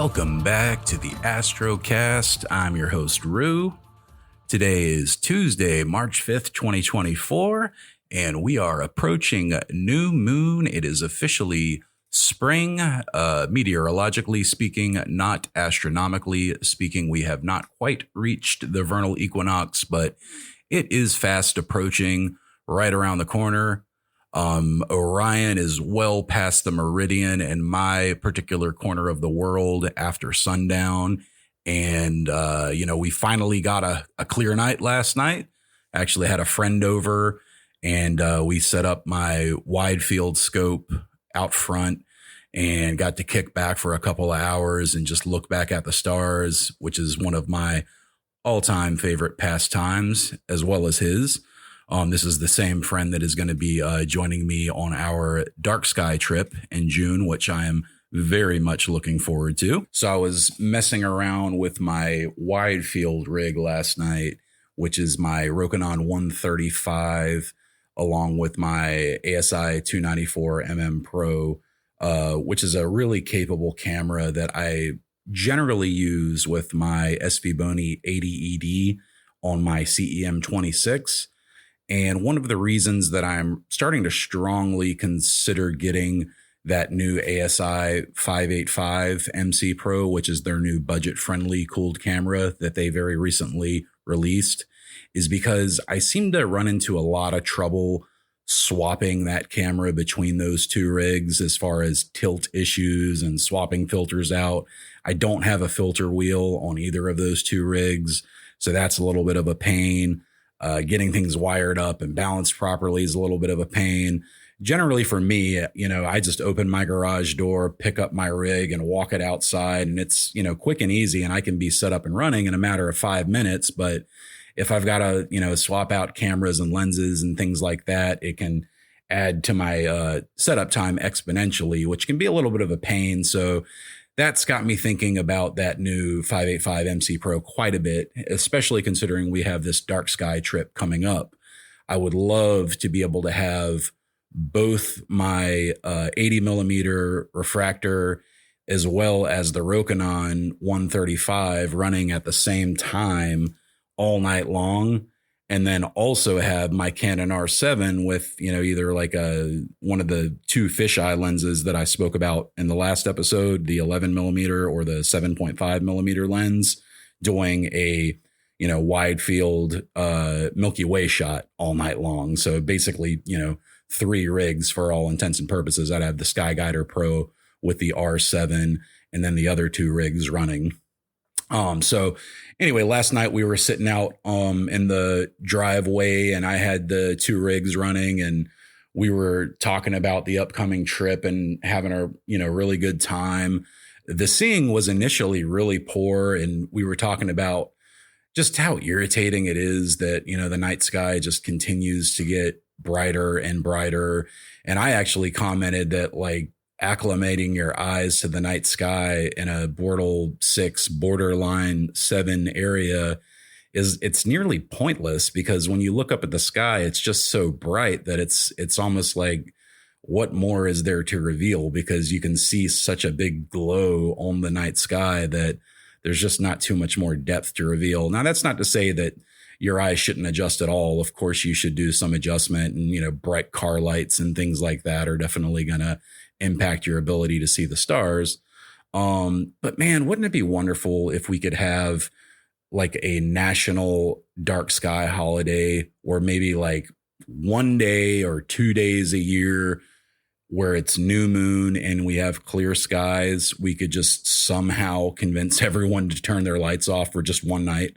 Welcome back to the Astrocast. I'm your host, Rue. Today is Tuesday, March 5th, 2024, and we are approaching new moon. It is officially spring, meteorologically speaking, not astronomically speaking. We have not quite reached the vernal equinox, but it is fast approaching, right around the corner. Orion is well past the meridian in my particular corner of the world after sundown. And, we finally got a clear night last night. Actually had a friend over and we set up my wide field scope out front and got to kick back for a couple of hours and just look back at the stars, which is one of my all-time favorite pastimes, as well as his. This is the same friend that is going to be joining me on our dark sky trip in June, which I am very much looking forward to. So I was messing around with my wide field rig last night, which is my Rokinon 135, along with my ASI 294mm Pro, which is a really capable camera that I generally use with my SV Bony 80ED on my CEM 26. And one of the reasons that I'm starting to strongly consider getting that new ASI 585 MC Pro, which is their new budget-friendly cooled camera that they very recently released, is because I seem to run into a lot of trouble swapping that camera between those two rigs as far as tilt issues and swapping filters out. I don't have a filter wheel on either of those two rigs, so that's a little bit of a pain. Getting things wired up and balanced properly is a little bit of a pain. Generally for me, I just open my garage door, pick up my rig and walk it outside, and it's, quick and easy, and I can be set up and running in a matter of 5 minutes. But if I've got to, swap out cameras and lenses and things like that, it can add to my setup time exponentially, which can be a little bit of a pain. So that's got me thinking about that new 585 MC Pro quite a bit, especially considering we have this dark sky trip coming up. I would love to be able to have both my 80 millimeter refractor as well as the Rokinon 135 running at the same time all night long. And then also have my Canon R7 with, either like one of the two fisheye lenses that I spoke about in the last episode, the 11 millimeter or the 7.5 millimeter lens, doing a, wide field Milky Way shot all night long. So basically, 3 rigs for all intents and purposes. I'd have the Skyguider Pro with the R7 and then the other 2 rigs running. So anyway, last night we were sitting out in the driveway and I had the 2 rigs running and we were talking about the upcoming trip and having a, really good time. The seeing was initially really poor, and we were talking about just how irritating it is that, the night sky just continues to get brighter and brighter. And I actually commented that, like, acclimating your eyes to the night sky in a Bortle 6 borderline 7 area it's nearly pointless, because when you look up at the sky, it's just so bright that it's almost like, what more is there to reveal? Because you can see such a big glow on the night sky that there's just not too much more depth to reveal. Now, that's not to say that your eyes shouldn't adjust at all. Of course, you should do some adjustment, and, bright car lights and things like that are definitely going to impact your ability to see the stars. But man, wouldn't it be wonderful if we could have like a national dark sky holiday, or maybe like 1 day or 2 days a year where it's new moon and we have clear skies? We could just somehow convince everyone to turn their lights off for just one night.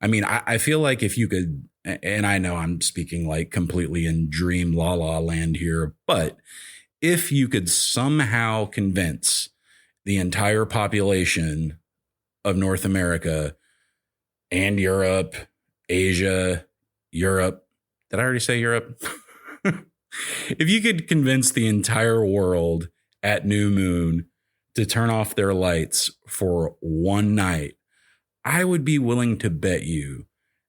I mean, I feel like if you could, and I know I'm speaking like completely in dream la la land here, but if you could somehow convince the entire population of North America and Europe, Asia, Europe, did I already say Europe? If you could convince the entire world at new moon to turn off their lights for one night, I would be willing to bet you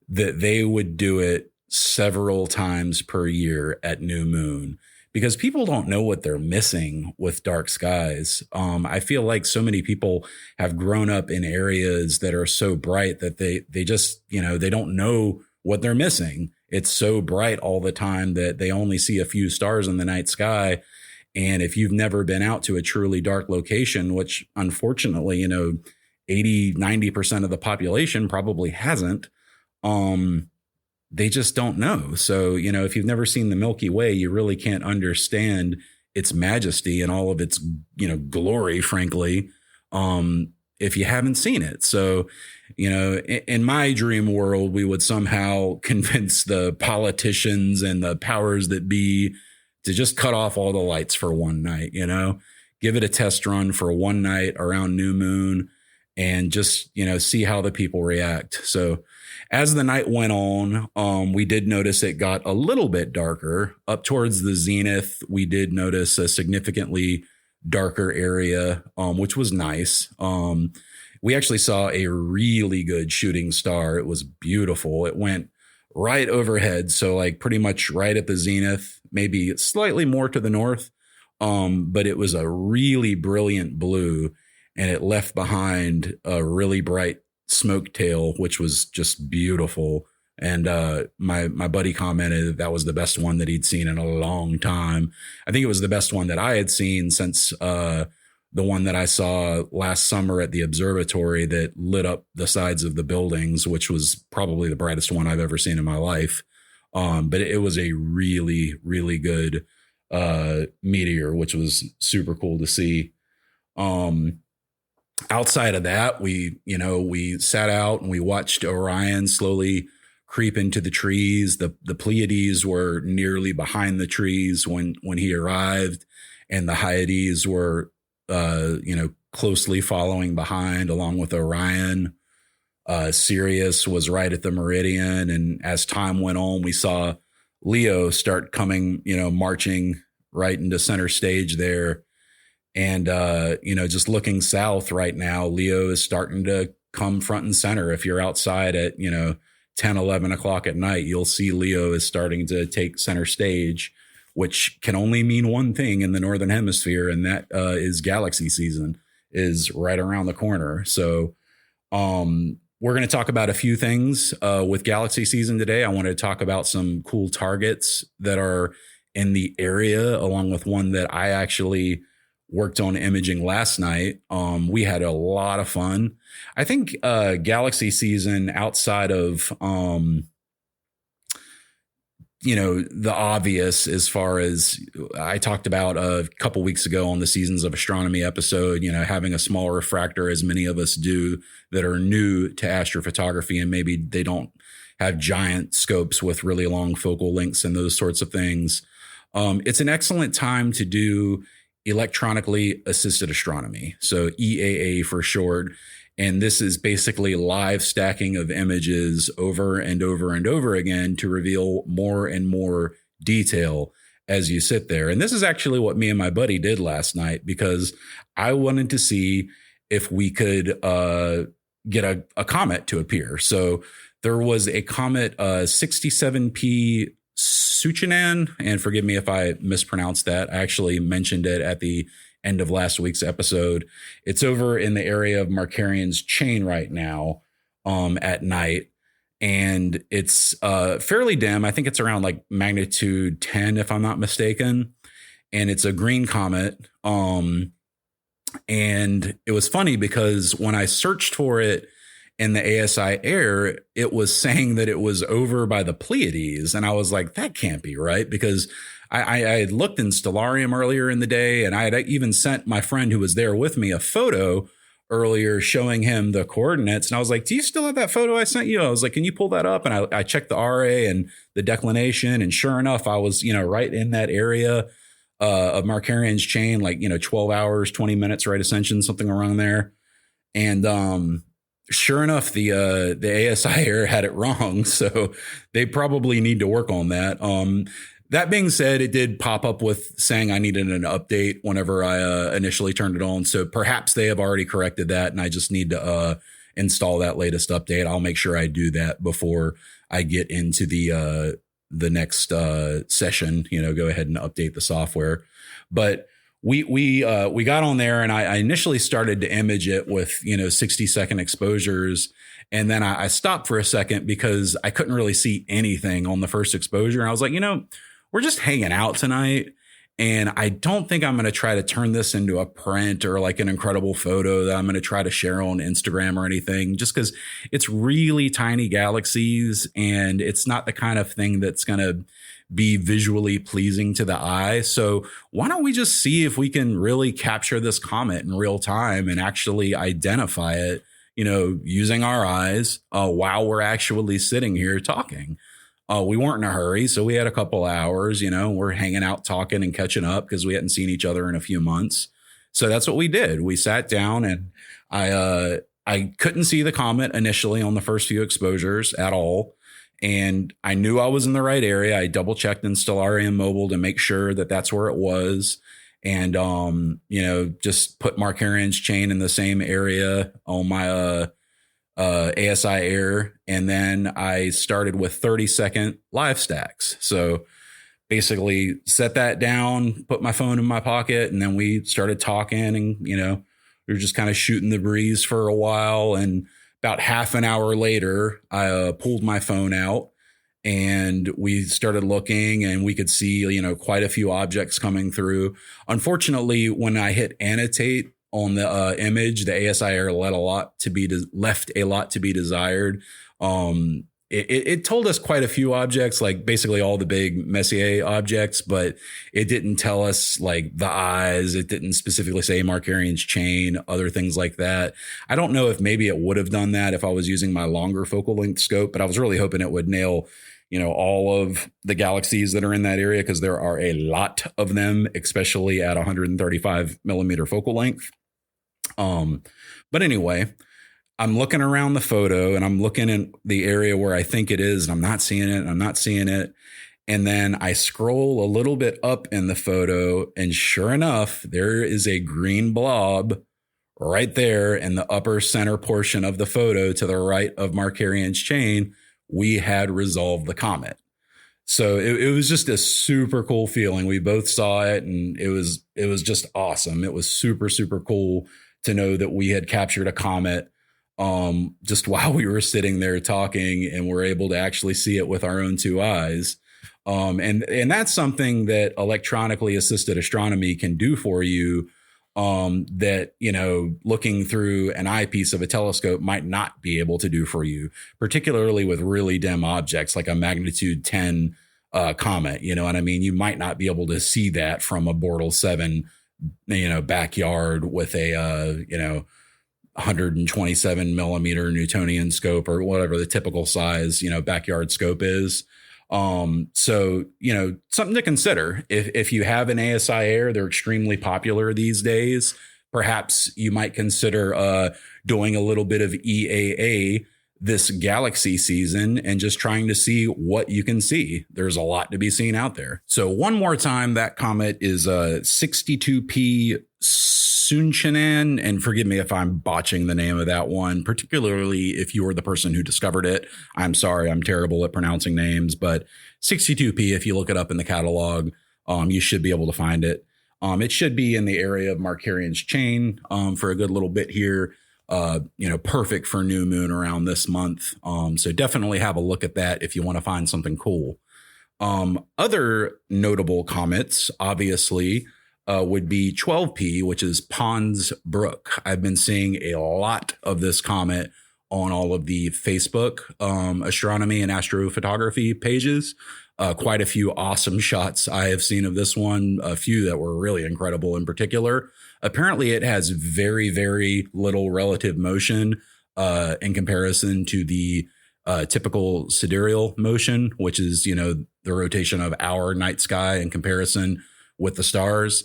that they would do it several times per year at new moon, because people don't know what they're missing with dark skies. I feel like so many people have grown up in areas that are so bright that they just, they don't know what they're missing. It's so bright all the time that they only see a few stars in the night sky. And if you've never been out to a truly dark location, which unfortunately, 80, 90% of the population probably hasn't, they just don't know. So, if you've never seen the Milky Way, you really can't understand its majesty and all of its, glory, frankly, if you haven't seen it. So, in my dream world, we would somehow convince the politicians and the powers that be to just cut off all the lights for one night, give it a test run for one night around new moon and just, see how the people react. So as the night went on, we did notice it got a little bit darker. Up towards the zenith, we did notice a significantly darker area, which was nice. We actually saw a really good shooting star. It was beautiful. It went right overhead. So like pretty much right at the zenith, maybe slightly more to the north. But it was a really brilliant blue, and it left behind a really bright smoke tail, which was just beautiful. And my buddy commented that was the best one that he'd seen in a long time. I think it was the best one that I had seen since the one that I saw last summer at the observatory that lit up the sides of the buildings, which was probably the brightest one I've ever seen in my life. But it was a really, really good meteor, which was super cool to see. Outside of that, we sat out and we watched Orion slowly creep into the trees. The Pleiades were nearly behind the trees when he arrived, and the Hyades were closely following behind along with Orion. Sirius was right at the meridian. And as time went on, we saw Leo start coming, marching right into center stage there. And, just looking south right now, Leo is starting to come front and center. If you're outside at, 10, 11 o'clock at night, you'll see Leo is starting to take center stage, which can only mean one thing in the Northern Hemisphere. And that is galaxy season is right around the corner. So we're going to talk about a few things with galaxy season today. I wanted to talk about some cool targets that are in the area, along with one that I actually worked on imaging last night. We had a lot of fun. I think galaxy season, outside of the obvious, as far as I talked about a couple weeks ago on the Seasons of Astronomy episode, having a small refractor, as many of us do that are new to astrophotography, and maybe they don't have giant scopes with really long focal lengths and those sorts of things. It's an excellent time to do electronically assisted astronomy. So EAA for short. And this is basically live stacking of images over and over and over again to reveal more and more detail as you sit there. And this is actually what me and my buddy did last night, because I wanted to see if we could get a comet to appear. So there was a comet 67P Suchinan, and forgive me if I mispronounced that. I actually mentioned it at the end of last week's episode. It's over in the area of Markarian's chain right now at night. And it's fairly dim. I think it's around like magnitude 10, if I'm not mistaken. And it's a green comet. And it was funny because when I searched for it in the ASI air, it was saying that it was over by the Pleiades. And I was like, that can't be right, because I had looked in Stellarium earlier in the day, and I had even sent my friend who was there with me a photo earlier showing him the coordinates. And I was like, do you still have that photo I sent you? I was like, can you pull that up? And I checked the RA and the declination. And sure enough, I was, right in that area of Markarian's chain, like, 12 hours, 20 minutes, right ascension, something around there. And sure enough, the ASI air had it wrong. So they probably need to work on that. That being said, it did pop up with saying I needed an update whenever I initially turned it on. So perhaps they have already corrected that, and I just need to install that latest update. I'll make sure I do that before I get into the the next session, go ahead and update the software. But we got on there, and I initially started to image it with 60-second exposures, and then I stopped for a second because I couldn't really see anything on the first exposure. And I was like, we're just hanging out tonight, and I don't think I'm going to try to turn this into a print or like an incredible photo that I'm going to try to share on Instagram or anything, just because it's really tiny galaxies and it's not the kind of thing that's going to be visually pleasing to the eye. So why don't we just see if we can really capture this comet in real time and actually identify it, using our eyes while we're actually sitting here talking. We weren't in a hurry, so we had a couple hours, we're hanging out, talking and catching up because we hadn't seen each other in a few months. So that's what we did. We sat down, and I couldn't see the comet initially on the first few exposures at all. And I knew I was in the right area. I double checked in Stellarium Mobile to make sure that that's where it was. And, just put Markarian's chain in the same area on my ASI Air. And then I started with 30-second live stacks. So basically set that down, put my phone in my pocket, and then we started talking, and, we were just kind of shooting the breeze for a while. And about half an hour later, I pulled my phone out and we started looking, and we could see, quite a few objects coming through. Unfortunately, when I hit annotate on the image, the ASI Air left a lot to be desired. It told us quite a few objects, like basically all the big Messier objects, but it didn't tell us like the eyes. It didn't specifically say Markarian's chain, other things like that. I don't know if maybe it would have done that if I was using my longer focal length scope, but I was really hoping it would nail, all of the galaxies that are in that area, because there are a lot of them, especially at 135 millimeter focal length. But anyway, I'm looking around the photo, and I'm looking in the area where I think it is, and I'm not seeing it. And then I scroll a little bit up in the photo, and sure enough, there is a green blob right there in the upper center portion of the photo to the right of Markarian's chain. We had resolved the comet. So it was just a super cool feeling. We both saw it, and it was just awesome. It was super, super cool to know that we had captured a comet just while we were sitting there talking, and we're able to actually see it with our own two eyes. And that's something that electronically assisted astronomy can do for you, that, looking through an eyepiece of a telescope might not be able to do for you, particularly with really dim objects like a magnitude 10 comet. You know what I mean? You might not be able to see that from a Bortle 7, backyard with a, 127 millimeter Newtonian scope, or whatever the typical size, backyard scope is. So, something to consider if you have an ASI Air. They're extremely popular these days. Perhaps you might consider doing a little bit of EAA this galaxy season and just trying to see what you can see. There's a lot to be seen out there. So one more time, that comet is 62P Sunchanan, and forgive me if I'm botching the name of that one, particularly if you were the person who discovered it. I'm sorry, I'm terrible at pronouncing names, but 62P, if you look it up in the catalog, you should be able to find it. It should be in the area of Markarian's chain for a good little bit here. Perfect for new moon around this month. So definitely have a look at that if you want to find something cool. Other notable comets, obviously, would be 12P, which is Pond's Brook. I've been seeing a lot of this comet on all of the Facebook astronomy and astrophotography pages. Quite a few awesome shots I have seen of this one, a few that were really incredible in particular. Apparently, it has very, very little relative motion in comparison to the typical sidereal motion, which is, the rotation of our night sky in comparison with the stars.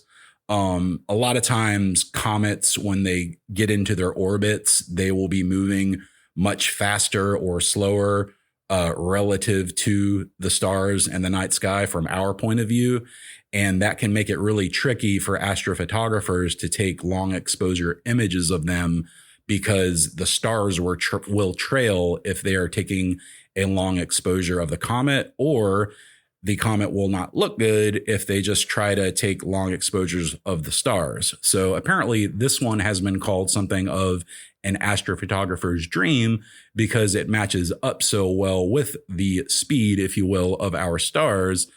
A lot of times comets, when they get into their orbits, they will be moving much faster or slower relative to the stars and the night sky from our point of view. And that can make it really tricky for astrophotographers to take long exposure images of them, because the stars will trail if they are taking a long exposure of the comet, or the comet will not look good if they just try to take long exposures of the stars. So apparently this one has been called something of an astrophotographer's dream because it matches up so well with the speed, if you will, of our stars.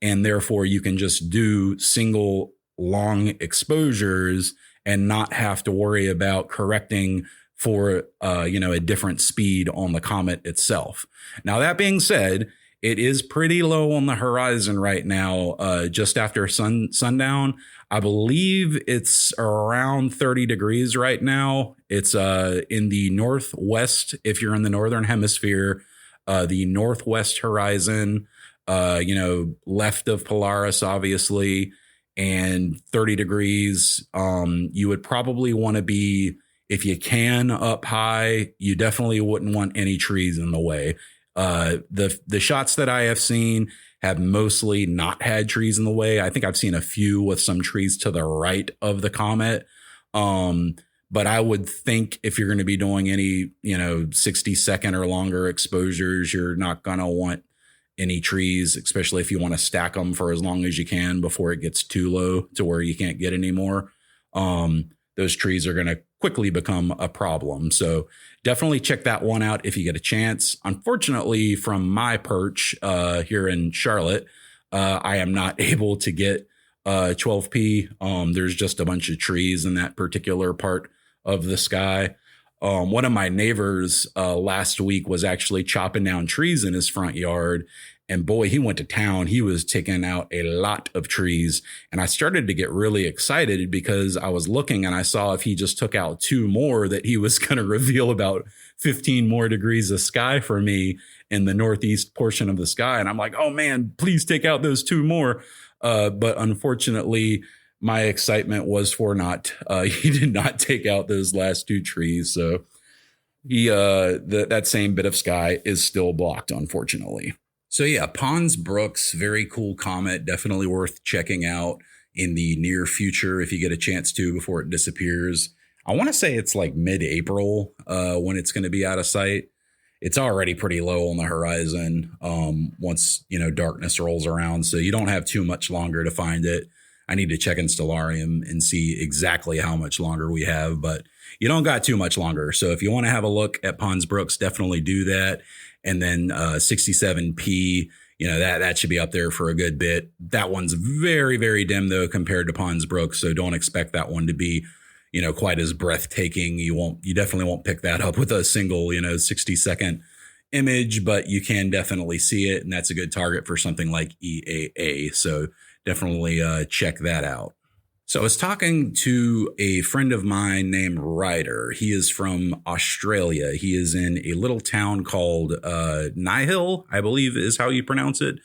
And therefore you can just do single long exposures and not have to worry about correcting for, a different speed on the comet itself. Now, that being said, it is pretty low on the horizon right now, just after sundown. I believe it's around 30 degrees right now. It's in the northwest, if you're in the Northern Hemisphere, the northwest horizon, left of Polaris, obviously, and 30 degrees. You would probably want to be, if you can, up high. You definitely wouldn't want any trees in the way. The shots that I have seen have mostly not had trees in the way. I think I've seen a few with some trees to the right of the comet. But I would think if you're going to be doing any, 60-second or longer exposures, you're not going to want any trees, especially if you want to stack them for as long as you can before it gets too low to where you can't get any more. Those trees are going to quickly become a problem. So definitely check that one out if you get a chance. Unfortunately, from my perch here in Charlotte, I am not able to get 12P. There's just a bunch of trees in that particular part of the sky. One of my neighbors last week was actually chopping down trees in his front yard. And boy, he went to town. He was taking out a lot of trees. And I started to get really excited because I was looking and I saw if he just took out 2 more that he was going to reveal about 15 more degrees of sky for me in the northeast portion of the sky. And I'm like, oh man, please take out those 2 more. But unfortunately, my excitement was for naught. He did not take out those last 2 trees. So that same bit of sky is still blocked, unfortunately. So yeah, Pons Brooks, very cool comet, definitely worth checking out in the near future if you get a chance to before it disappears. I want to say it's like mid-April when it's going to be out of sight. It's already pretty low on the horizon once, darkness rolls around. So you don't have too much longer to find it. I need to check in Stellarium and see exactly how much longer we have, but you don't got too much longer. So if you want to have a look at Pons Brooks, definitely do that. And then 67P, that should be up there for a good bit. That one's very, very dim, though, compared to Pons Brooks. So don't expect that one to be, quite as breathtaking. You definitely won't pick that up with a single, 60-second image, but you can definitely see it. And that's a good target for something like EAA. So definitely check that out. So I was talking to a friend of mine named Ryder. He is from Australia. He is in a little town called Nihil, I believe is how you pronounce it.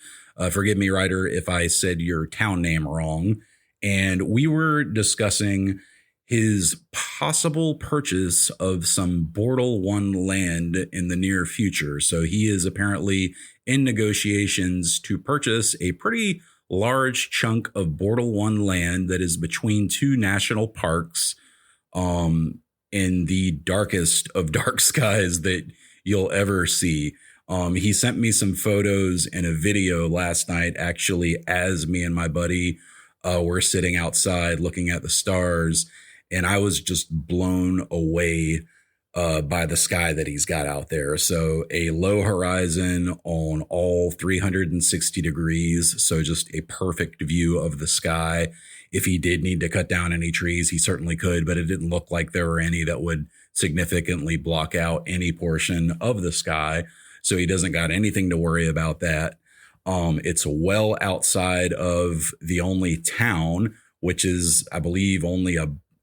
Forgive me, Ryder, if I said your town name wrong. And we were discussing his possible purchase of some Bortle 1 land in the near future. So he is apparently in negotiations to purchase a pretty large chunk of Bortle 1 land that is between 2 national parks in the darkest of dark skies that you'll ever see. He sent me some photos and a video last night, actually, as me and my buddy were sitting outside looking at the stars. And I was just blown away by the sky that he's got out there. So a low horizon on all 360 degrees. So just a perfect view of the sky. If he did need to cut down any trees, he certainly could, but it didn't look like there were any that would significantly block out any portion of the sky. So he doesn't got anything to worry about that. It's well outside of the only town, which is, I believe, only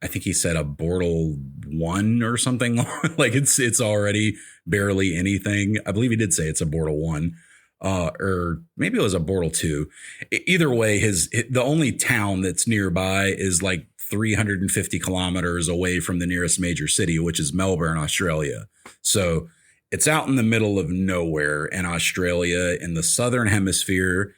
I think he said a Bortle 1 or something. Like it's already barely anything. I believe he did say it's a Bortle 1, or maybe it was a Bortle 2. Either way, the only town that's nearby is like 350 kilometers away from the nearest major city, which is Melbourne, Australia. So it's out in the middle of nowhere in Australia in the Southern Hemisphere.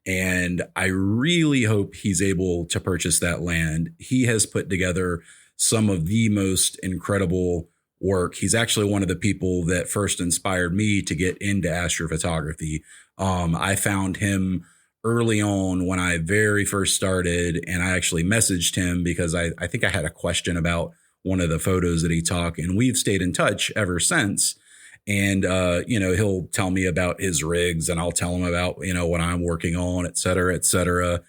And I really hope he's able to purchase that land. He has put together some of the most incredible work. He's actually one of the people that first inspired me to get into astrophotography. I found him early on when I very first started, and I actually messaged him because I think I had a question about one of the photos that he took, and we've stayed in touch ever since. And, he'll tell me about his rigs, and I'll tell him about, what I'm working on, et cetera, et cetera.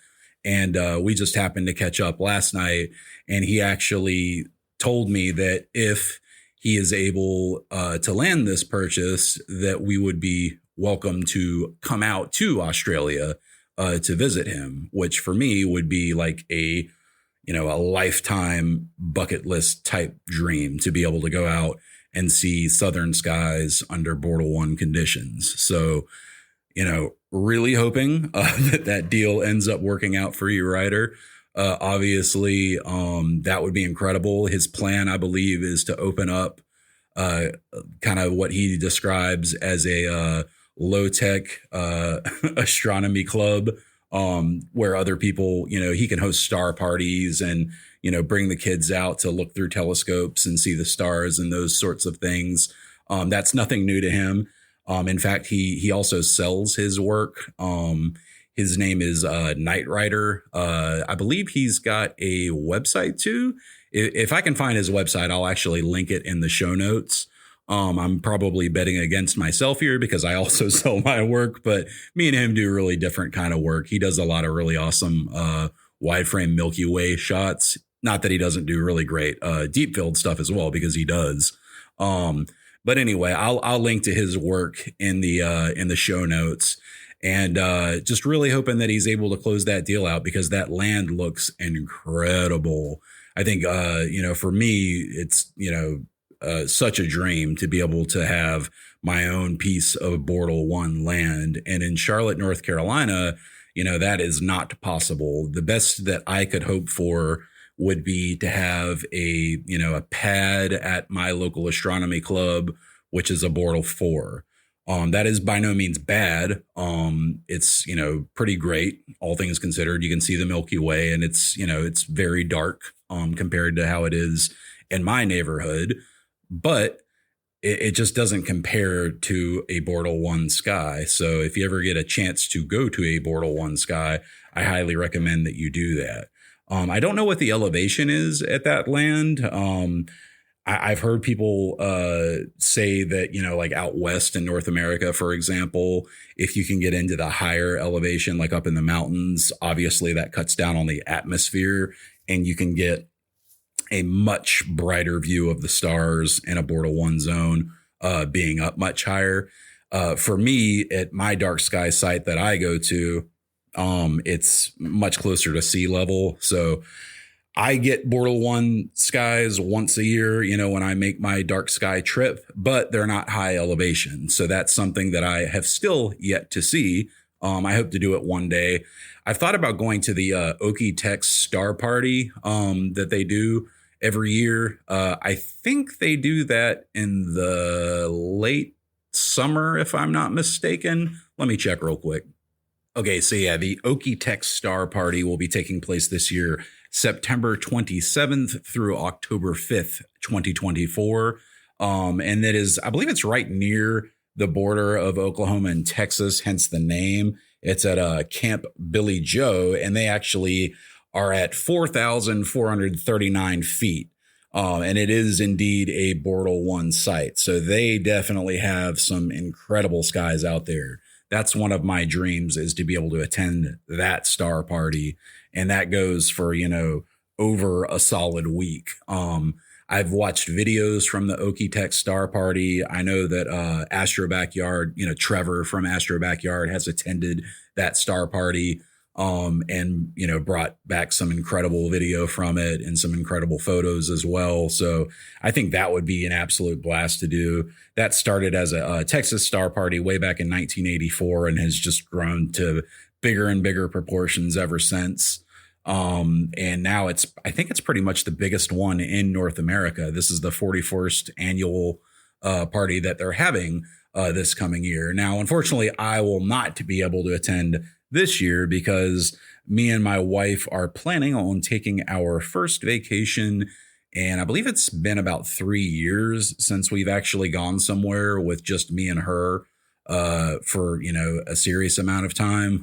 And we just happened to catch up last night, and he actually told me that if he is able to land this purchase, that we would be welcome to come out to Australia to visit him, which for me would be like a lifetime bucket list type dream to be able to go out and see southern skies under Bortle 1 conditions. So, really hoping that deal ends up working out for you, Ryder. Obviously, that would be incredible. His plan, I believe, is to open up kind of what he describes as a low-tech astronomy club, where other people, he can host star parties and, bring the kids out to look through telescopes and see the stars and those sorts of things. That's nothing new to him. In fact, he also sells his work. His name is Night Ryder. I believe he's got a website too. If I can find his website, I'll actually link it in the show notes. I'm probably betting against myself here because I also sell my work, but me and him do really different kind of work. He does a lot of really awesome wide frame Milky Way shots. Not that he doesn't do really great deep field stuff as well, because he does. But anyway, I'll link to his work in the show notes, and just really hoping that he's able to close that deal out, because that land looks incredible. I think for me, it's such a dream to be able to have my own piece of Bortle 1 land. And in Charlotte, North Carolina, that is not possible. The best that I could hope for would be to have a pad at my local astronomy club, which is a Bortle 4. That is by no means bad. It's, pretty great, all things considered. You can see the Milky Way, and it's very dark compared to how it is in my neighborhood. But it just doesn't compare to a Bortle 1 sky. So if you ever get a chance to go to a Bortle 1 sky, I highly recommend that you do that. I don't know what the elevation is at that land. I've heard people say that, like out west in North America, for example, if you can get into the higher elevation, like up in the mountains, obviously that cuts down on the atmosphere, and you can get a much brighter view of the stars in a Bortle 1 zone, being up much higher. For me, at my dark sky site that I go to, it's much closer to sea level. So I get Bortle 1 skies once a year, when I make my dark sky trip, but they're not high elevation. So that's something that I have still yet to see. I hope to do it one day. I've thought about going to the Okie-Tex Star Party that they do every year. I think they do that in the late summer, if I'm not mistaken. Let me check real quick. Okay, so yeah, the Okie-Tex Star Party will be taking place this year, September 27th through October 5th, 2024. And that is, I believe it's right near the border of Oklahoma and Texas, hence the name. It's at Camp Billy Joe, and they actually are at 4,439 feet. And it is indeed a Bortle 1 site. So they definitely have some incredible skies out there. That's one of my dreams, is to be able to attend that star party. And that goes for, over a solid week. I've watched videos from the Okie-Tex Star Party. I know that Astro Backyard, Trevor from Astro Backyard has attended that star party. And, brought back some incredible video from it and some incredible photos as well. So I think that would be an absolute blast to do. That started as a Texas Star Party way back in 1984 and has just grown to bigger and bigger proportions ever since. And now I think it's pretty much the biggest one in North America. This is the 41st annual party that they're having this coming year. Now, unfortunately, I will not be able to attend this year because me and my wife are planning on taking our first vacation. And I believe it's been about 3 years since we've actually gone somewhere with just me and her for, a serious amount of time.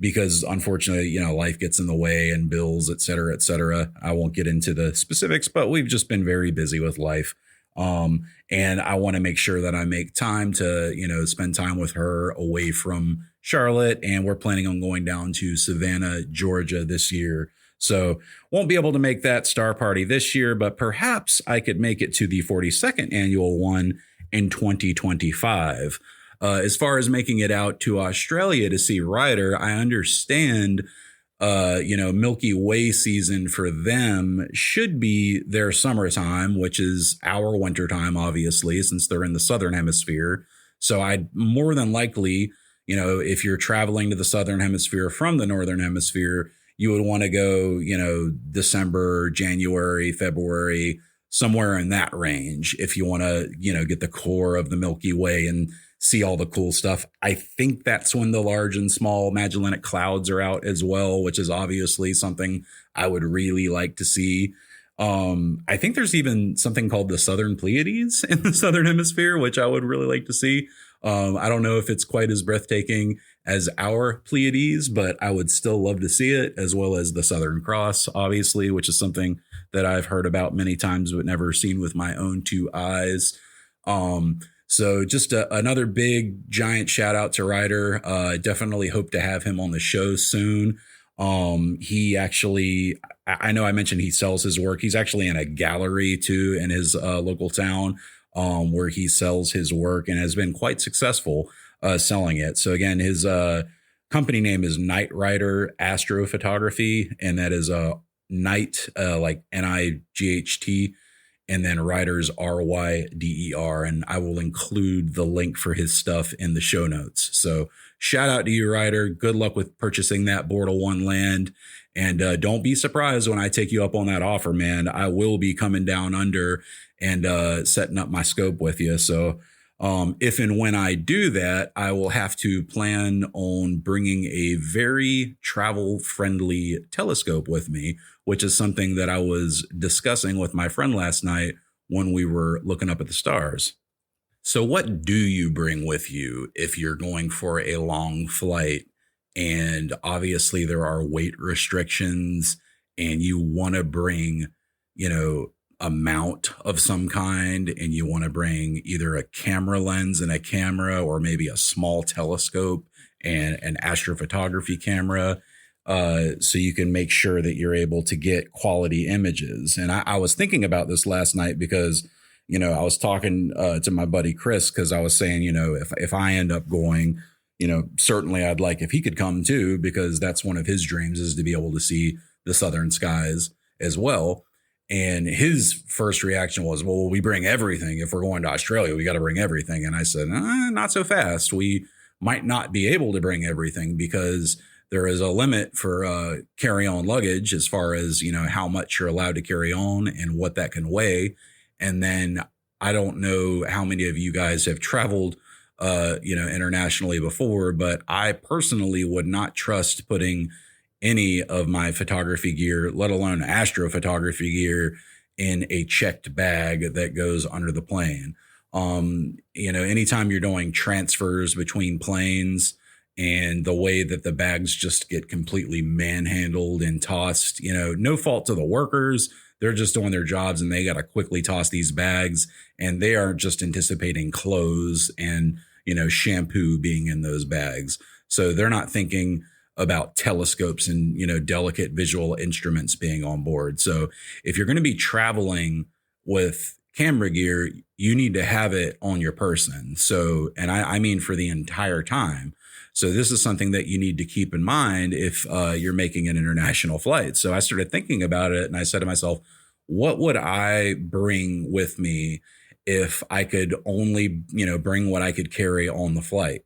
because unfortunately, life gets in the way and bills, et cetera, et cetera. I won't get into the specifics, but we've just been very busy with life. And I want to make sure that I make time to, spend time with her away from Charlotte. And we're planning on going down to Savannah, Georgia this year. So won't be able to make that star party this year, but perhaps I could make it to the 42nd annual one in 2025. As far as making it out to Australia to see Ryder, I understand, Milky Way season for them should be their summertime, which is our wintertime, obviously, since they're in the Southern Hemisphere. So I'd more than likely, if you're traveling to the Southern Hemisphere from the Northern Hemisphere, you would want to go, December, January, February, somewhere in that range if you want to, get the core of the Milky Way and see all the cool stuff. I think that's when the large and small Magellanic Clouds are out as well, which is obviously something I would really like to see. I think there's even something called the Southern Pleiades in the Southern Hemisphere, which I would really like to see. I don't know if it's quite as breathtaking as our Pleiades, but I would still love to see it, as well as the Southern Cross, obviously, which is something that I've heard about many times, but never seen with my own two eyes. So just another big giant shout out to Ryder. Definitely hope to have him on the show soon. He actually, I know I mentioned he sells his work. He's actually in a gallery too in his local town where he sells his work and has been quite successful selling it. So again, his company name is Night Ryder Astro Photography, and that is Night like NIGHT. And then Ryder's RYDER. And I will include the link for his stuff in the show notes. So shout out to you, Ryder. Good luck with purchasing that Bortle 1 land. And don't be surprised when I take you up on that offer, man. I will be coming down under and setting up my scope with you. So if and when I do that, I will have to plan on bringing a very travel-friendly telescope with me, which is something that I was discussing with my friend last night when we were looking up at the stars. So what do you bring with you if you're going for a long flight? And obviously there are weight restrictions and you want to bring, a mount of some kind, and you want to bring either a camera lens and a camera, or maybe a small telescope and an astrophotography camera. So you can make sure that you're able to get quality images. And I was thinking about this last night because, I was talking to my buddy Chris, because I was saying, if I end up going, certainly I'd like if he could come too, because that's one of his dreams, is to be able to see the southern skies as well. And his first reaction was, well, we bring everything. If we're going to Australia, we got to bring everything. And I said, not so fast. We might not be able to bring everything, because there is a limit for carry-on luggage as far as, how much you're allowed to carry on and what that can weigh. And then I don't know how many of you guys have traveled, internationally before, but I personally would not trust putting any of my photography gear, let alone astrophotography gear, in a checked bag that goes under the plane. Anytime you're doing transfers between planes, and the way that the bags just get completely manhandled and tossed, no fault to the workers. They're just doing their jobs, and they got to quickly toss these bags, and they are just anticipating clothes and, shampoo being in those bags. So they're not thinking about telescopes and, delicate visual instruments being on board. So if you're going to be traveling with camera gear, you need to have it on your person. So, and I mean for the entire time. So this is something that you need to keep in mind if you're making an international flight. So I started thinking about it, and I said to myself, what would I bring with me if I could only, bring what I could carry on the flight?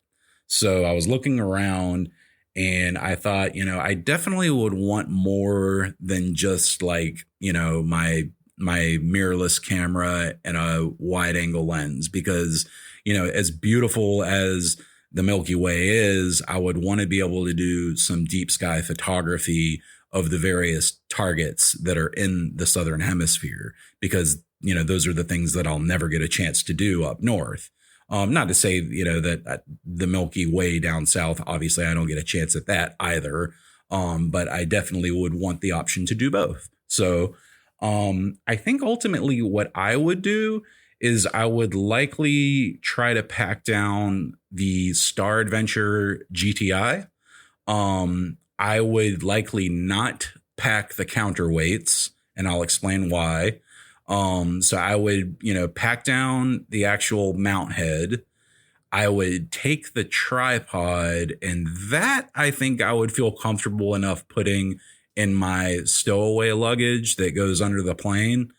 So I was looking around, and I thought, I definitely would want more than just like, my mirrorless camera and a wide angle lens, because, as beautiful as the Milky Way is, I would want to be able to do some deep sky photography of the various targets that are in the Southern Hemisphere, because, those are the things that I'll never get a chance to do up north. Not to say, that the Milky Way down south, obviously I don't get a chance at that either. But I definitely would want the option to do both. So I think ultimately what I would do is I would likely try to pack down the Star Adventure GTI. I would likely not pack the counterweights, and I'll explain why. So I would, pack down the actual mount head. I would take the tripod, and that I think I would feel comfortable enough putting in my stowaway luggage that goes under the plane.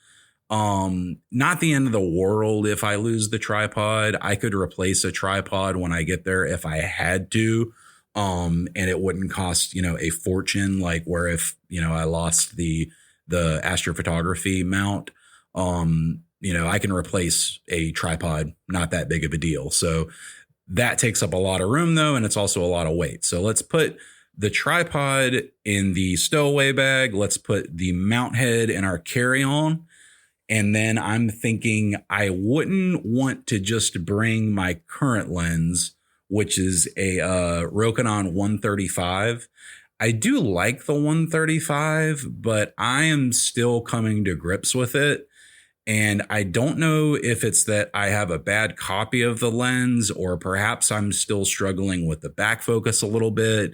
Not the end of the world if I lose the tripod. I could replace a tripod when I get there if I had to. And it wouldn't cost, a fortune, like where if, I lost the astrophotography mount, I can replace a tripod, not that big of a deal. So that takes up a lot of room though. And it's also a lot of weight. So let's put the tripod in the stowaway bag. Let's put the mount head in our carry-on. And then I'm thinking I wouldn't want to just bring my current lens, which is a Rokinon 135. I do like the 135, but I am still coming to grips with it. And I don't know if it's that I have a bad copy of the lens, or perhaps I'm still struggling with the back focus a little bit.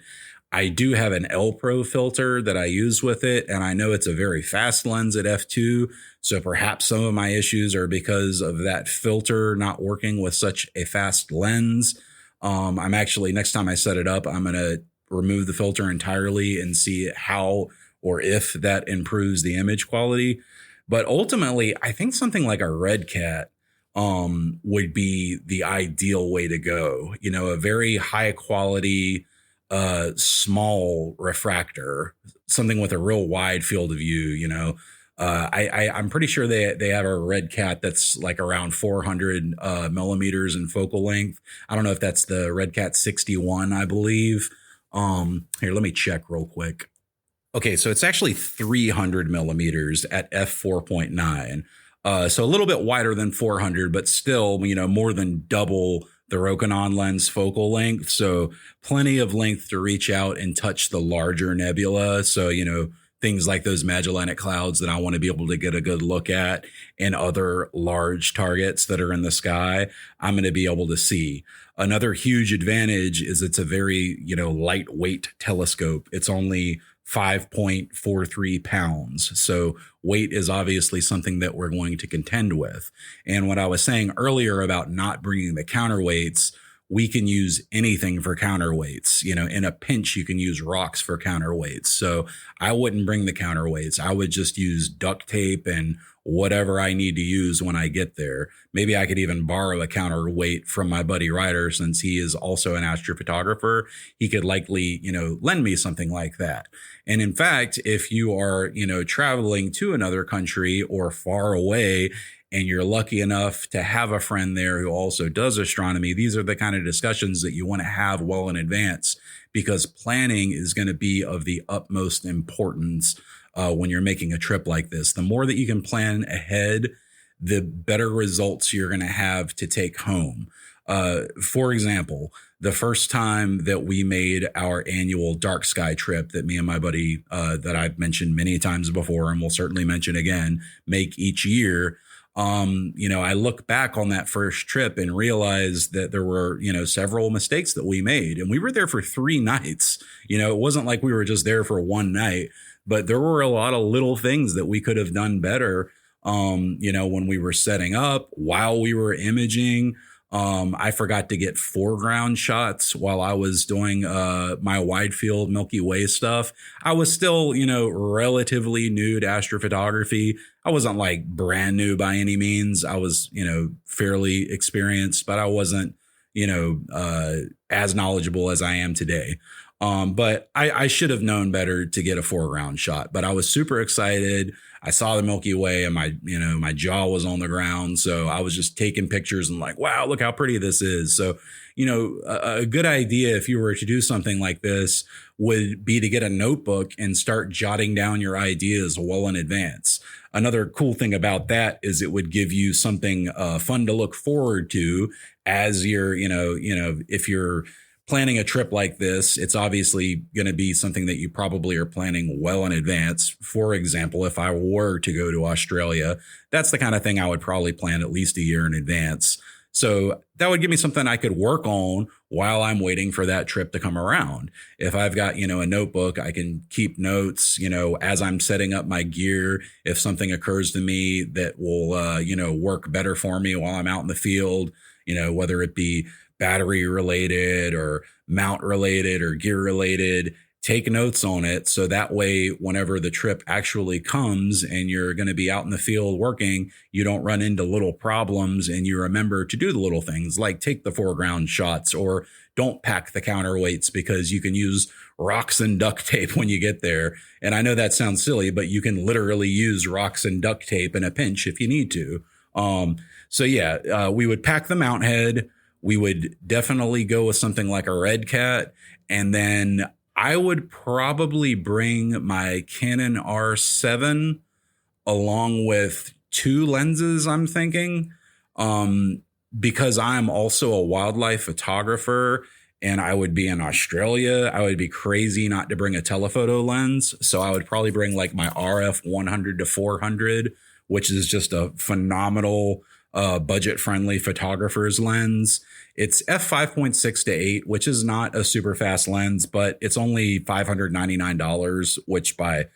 I do have an L Pro filter that I use with it, and I know it's a very fast lens at f2. So perhaps some of my issues are because of that filter not working with such a fast lens. I'm actually, next time I set it up, I'm going to remove the filter entirely and see how or if that improves the image quality. But ultimately, I think something like a Red Cat would be the ideal way to go. A very high quality, small refractor, something with a real wide field of view. I'm pretty sure they have a Red Cat that's like around 400 millimeters in focal length. I don't know if that's the Red Cat 61, I believe. Here, let me check real quick. Okay, so it's actually 300 millimeters at f4.9. So a little bit wider than 400, but still, more than double the Rokinon lens focal length. So plenty of length to reach out and touch the larger nebula. So, things like those Magellanic Clouds that I want to be able to get a good look at, and other large targets that are in the sky, I'm going to be able to see. Another huge advantage is it's a very, lightweight telescope. It's only 5.43 pounds. So weight is obviously something that we're going to contend with. And what I was saying earlier about not bringing the counterweights, we can use anything for counterweights. In a pinch, you can use rocks for counterweights. So I wouldn't bring the counterweights. I would just use duct tape and whatever I need to use when I get there. Maybe I could even borrow a counterweight from my buddy Ryder, since he is also an astrophotographer. He could likely, lend me something like that. And in fact, if you are, traveling to another country or far away, and you're lucky enough to have a friend there who also does astronomy, these are the kind of discussions that you want to have well in advance, because planning is going to be of the utmost importance when you're making a trip like this. The more that you can plan ahead, the better results you're going to have to take home. For example, the first time that we made our annual dark sky trip that me and my buddy, that I've mentioned many times before and will certainly mention again, make each year, I look back on that first trip and realize that there were, several mistakes that we made, and we were there for 3 nights. It wasn't like we were just there for one night, but there were a lot of little things that we could have done better. When we were setting up, while we were imaging, I forgot to get foreground shots while I was doing my wide field Milky Way stuff. I was still, relatively new to astrophotography. I wasn't like brand new by any means. I was, fairly experienced, but I wasn't, as knowledgeable as I am today. But I should have known better to get a foreground shot, but I was super excited. I saw the Milky Way and my jaw was on the ground. So I was just taking pictures and like, wow, look how pretty this is. So, a good idea if you were to do something like this would be to get a notebook and start jotting down your ideas well in advance. Another cool thing about that is it would give you something fun to look forward to as you're, if you're planning a trip like this, it's obviously going to be something that you probably are planning well in advance. For example, if I were to go to Australia, that's the kind of thing I would probably plan at least a year in advance. So that would give me something I could work on while I'm waiting for that trip to come around. If I've got, a notebook, I can keep notes, as I'm setting up my gear. If something occurs to me that will, work better for me while I'm out in the field, whether it be battery related or mount related or gear related, take notes on it. So that way, whenever the trip actually comes and you're going to be out in the field working, you don't run into little problems and you remember to do the little things like take the foreground shots or don't pack the counterweights because you can use rocks and duct tape when you get there. And I know that sounds silly, but you can literally use rocks and duct tape in a pinch if you need to. We would pack the mount head. We would definitely go with something like a Red Cat. And then I would probably bring my Canon R7 along with 2 lenses, I'm thinking, because I'm also a wildlife photographer and I would be in Australia. I would be crazy not to bring a telephoto lens. So I would probably bring like my RF 100 to 400, which is just a phenomenal budget-friendly photographer's lens. It's f5.6 to 8, which is not a super fast lens, but it's only $599, which by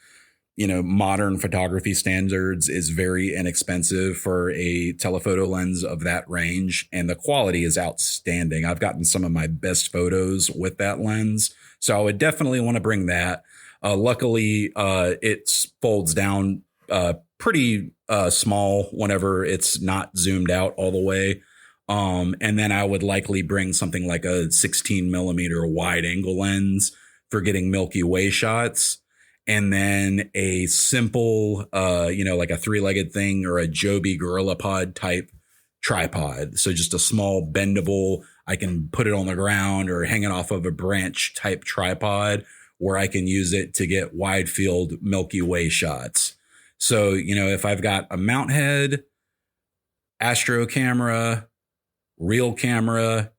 modern photography standards is very inexpensive for a telephoto lens of that range, and the quality is outstanding. I've gotten some of my best photos with that lens, so I would definitely want to bring that. Luckily, it folds down pretty small whenever it's not zoomed out all the way. And then I would likely bring something like a 16 millimeter wide angle lens for getting Milky Way shots. And then a simple, like a 3-legged thing or a Joby Gorilla Pod type tripod. So just a small bendable, I can put it on the ground or hang it off of a branch type tripod where I can use it to get wide field Milky Way shots. So, if I've got a mount head, Astro camera, real camera,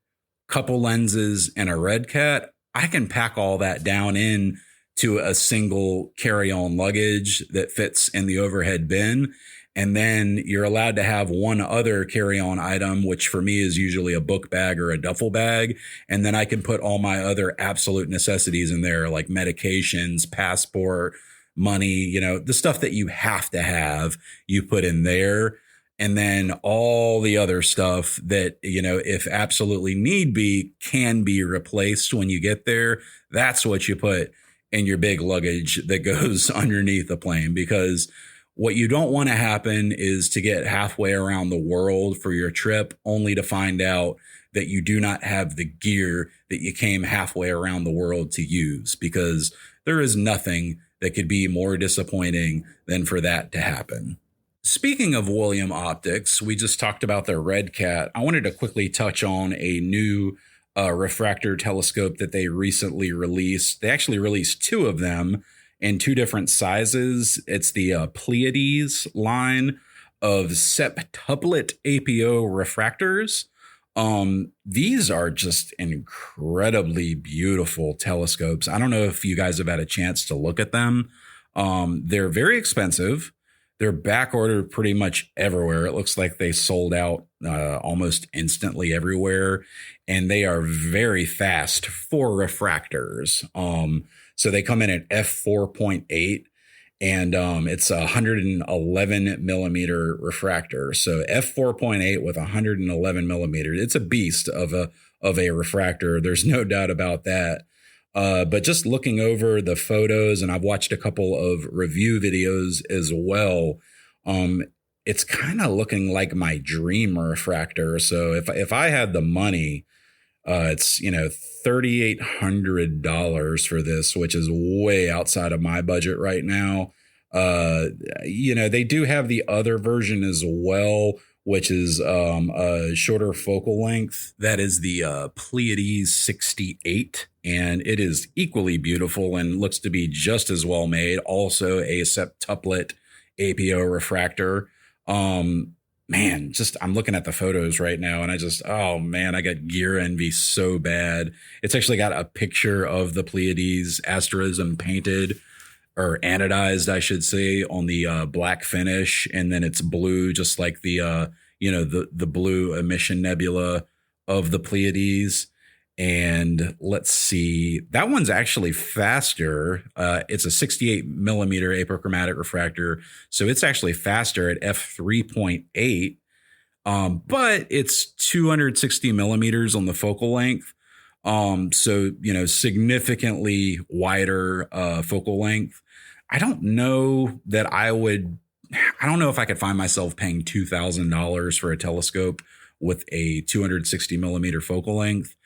couple lenses, and a Red Cat, I can pack all that down in to a single carry-on luggage that fits in the overhead bin. And then you're allowed to have one other carry-on item, which for me is usually a book bag or a duffel bag. And then I can put all my other absolute necessities in there, like medications, passport, money, the stuff that you have to have, you put in there. And then all the other stuff that, if absolutely need be, can be replaced when you get there. That's what you put in your big luggage that goes underneath the plane, because what you don't want to happen is to get halfway around the world for your trip only to find out that you do not have the gear that you came halfway around the world to use, because there is nothing that could be more disappointing than for that to happen. Speaking of William Optics, we just talked about their Red Cat. I wanted to quickly touch on a new refractor telescope that they recently released. They actually released 2 of them in 2 different sizes. It's the Pleiades line of septuplet APO refractors. These are just incredibly beautiful telescopes. I don't know if you guys have had a chance to look at them. They're very expensive. They're back ordered pretty much everywhere. It looks like they sold out almost instantly everywhere, and they are very fast for refractors. So they come in at f4.8, and it's a 111 millimeter refractor. So f4.8 with 111 millimeters. It's a beast of a refractor. There's no doubt about that. But just looking over the photos, and I've watched a couple of review videos as well, it's kind of looking like my dream refractor. So if I had the money, It's, $3,800 for this, which is way outside of my budget right now. They do have the other version as well, which is a shorter focal length. That is the Pleiades 68, and it is equally beautiful and looks to be just as well made. Also a septuplet APO refractor. I'm looking at the photos right now and I got gear envy so bad. It's actually got a picture of the Pleiades asterism painted or anodized, I should say, on the black finish. And then it's blue, just like the blue emission nebula of the Pleiades. And let's see, that one's actually faster. It's a 68 millimeter apochromatic refractor. So it's actually faster at f3.8. But it's 260 millimeters on the focal length. Significantly wider focal length. I don't know if I could find myself paying $2,000 for a telescope with a 260 millimeter focal length.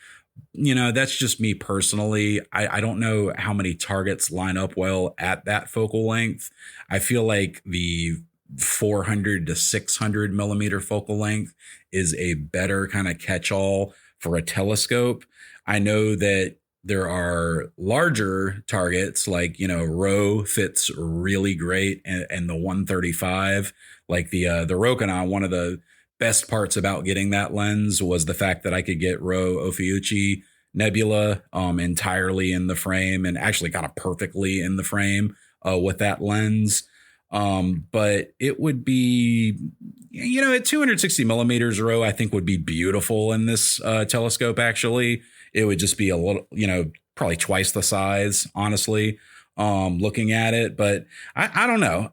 That's just me personally. I don't know how many targets line up well at that focal length. I feel like the 400 to 600 millimeter focal length is a better kind of catch-all for a telescope. I know that there are larger targets like, Rho fits really great, and the 135, like the Rokinon. One of the best parts about getting that lens was the fact that I could get Rho Ophiuchi Nebula entirely in the frame, and actually kind of perfectly in the frame with that lens. But it would be, at 260 millimeters Rho, I think would be beautiful in this telescope. Actually, it would just be a little, probably twice the size, honestly, looking at it. But I don't know.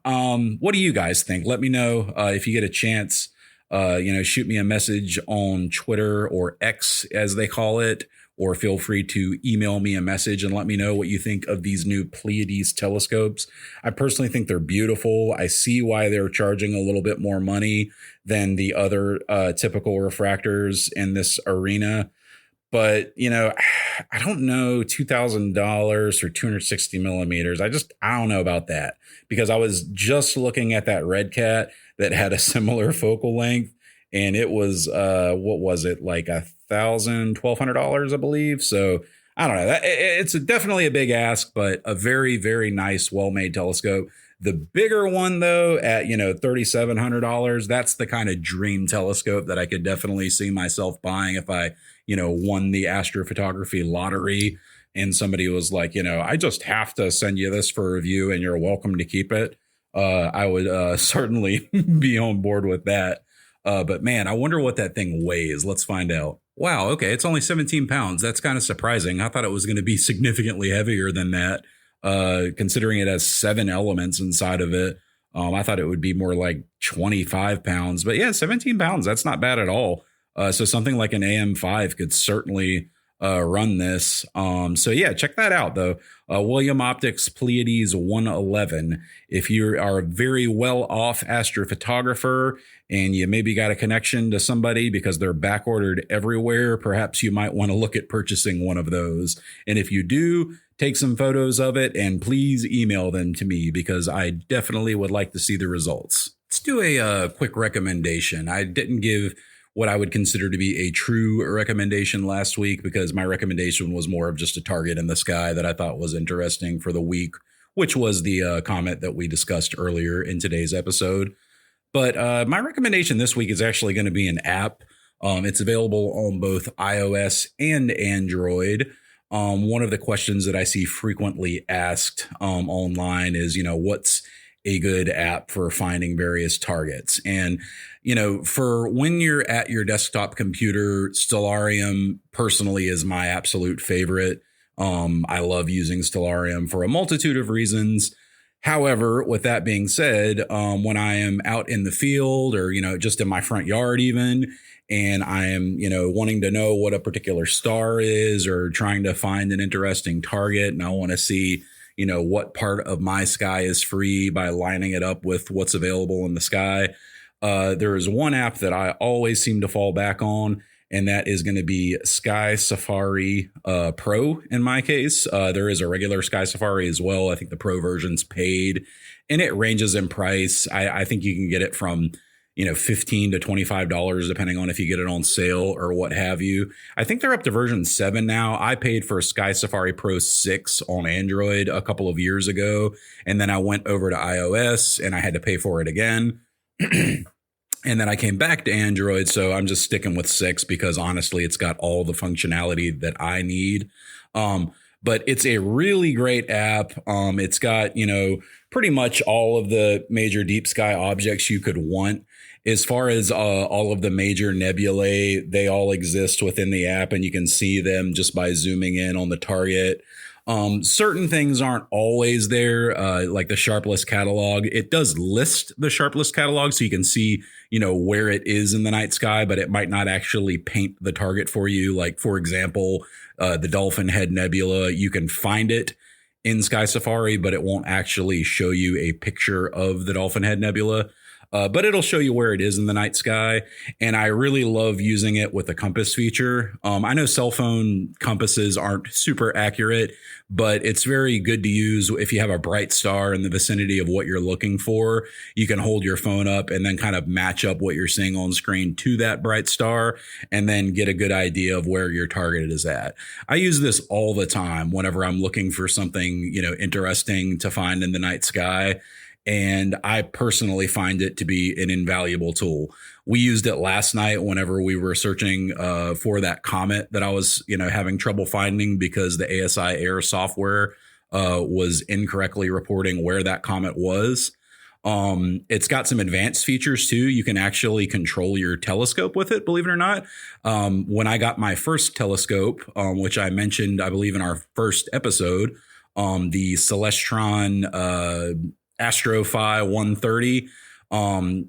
What do you guys think? Let me know if you get a chance. Shoot me a message on Twitter, or X as they call it, or feel free to email me a message and let me know what you think of these new Pleiades telescopes. I personally think they're beautiful. I see why they're charging a little bit more money than the other typical refractors in this arena. But, I don't know, $2,000 for 260 millimeters. I don't know about that, because I was just looking at that Red Cat that had a similar focal length, and it was, what was it, like $1,200, I believe. So I don't know. It's definitely a big ask, but a very, very nice, well-made telescope. The bigger one, though, at, $3,700, that's the kind of dream telescope that I could definitely see myself buying if I, won the astrophotography lottery and somebody was like, I just have to send you this for review and you're welcome to keep it. I would certainly be on board with that. But man, I wonder what that thing weighs. Let's find out. Wow. Okay. It's only 17 pounds. That's kind of surprising. I thought it was going to be significantly heavier than that. Considering it has 7 elements inside of it. I thought it would be more like 25 pounds, but yeah, 17 pounds. That's not bad at all. So something like an AM5 could certainly run this. So yeah, check that out though. William Optics Pleiades 111. If you are a very well off astrophotographer and you maybe got a connection to somebody because they're back ordered everywhere, perhaps you might want to look at purchasing one of those. And if you do, take some photos of it and please email them to me, because I definitely would like to see the results. Let's do a quick recommendation. I didn't give what I would consider to be a true recommendation last week, because my recommendation was more of just a target in the sky that I thought was interesting for the week, which was the comet that we discussed earlier in today's episode. But my recommendation this week is actually going to be an app. It's available on both iOS and Android. One of the questions that I see frequently asked online is, what's a good app for finding various targets? And, for when you're at your desktop computer, Stellarium personally is my absolute favorite. I love using Stellarium for a multitude of reasons. However, with that being said, when I am out in the field or, just in my front yard even, and I am, wanting to know what a particular star is or trying to find an interesting target, and I want to see, what part of my sky is free by lining it up with what's available in the sky. There is one app that I always seem to fall back on, and that is going to be Sky Safari Pro in my case. There is a regular Sky Safari as well. I think the Pro version's paid, and it ranges in price. I think you can get it from $15 to $25, depending on if you get it on sale or what have you. I think they're up to version 7 now. I paid for SkySafariPro 6 on Android a couple of years ago, and then I went over to iOS and I had to pay for it again. And then I came back to Android, so I'm just sticking with 6 because honestly, it's got all the functionality that I need. But it's a really great app. It's got, pretty much all of the major deep sky objects you could want. As far as all of the major nebulae, they all exist within the app, and you can see them just by zooming in on the target. Certain things aren't always there, like the Sharpless catalog. It does list the Sharpless catalog, so you can see, where it is in the night sky, but it might not actually paint the target for you. Like, for example, the Dolphin Head Nebula, you can find it in Sky Safari, but it won't actually show you a picture of the Dolphin Head Nebula. But it'll show you where it is in the night sky. And I really love using it with the compass feature. I know cell phone compasses aren't super accurate, but it's very good to use if you have a bright star in the vicinity of what you're looking for. You can hold your phone up and then kind of match up what you're seeing on screen to that bright star and then get a good idea of where your target is at. I use this all the time whenever I'm looking for something, interesting to find in the night sky. And I personally find it to be an invaluable tool. We used it last night whenever we were searching for that comet that I was, having trouble finding because the ASI Air software was incorrectly reporting where that comet was. It's got some advanced features too. You can actually control your telescope with it, believe it or not. When I got my first telescope, which I mentioned, I believe in our first episode, the Celestron Astro 130,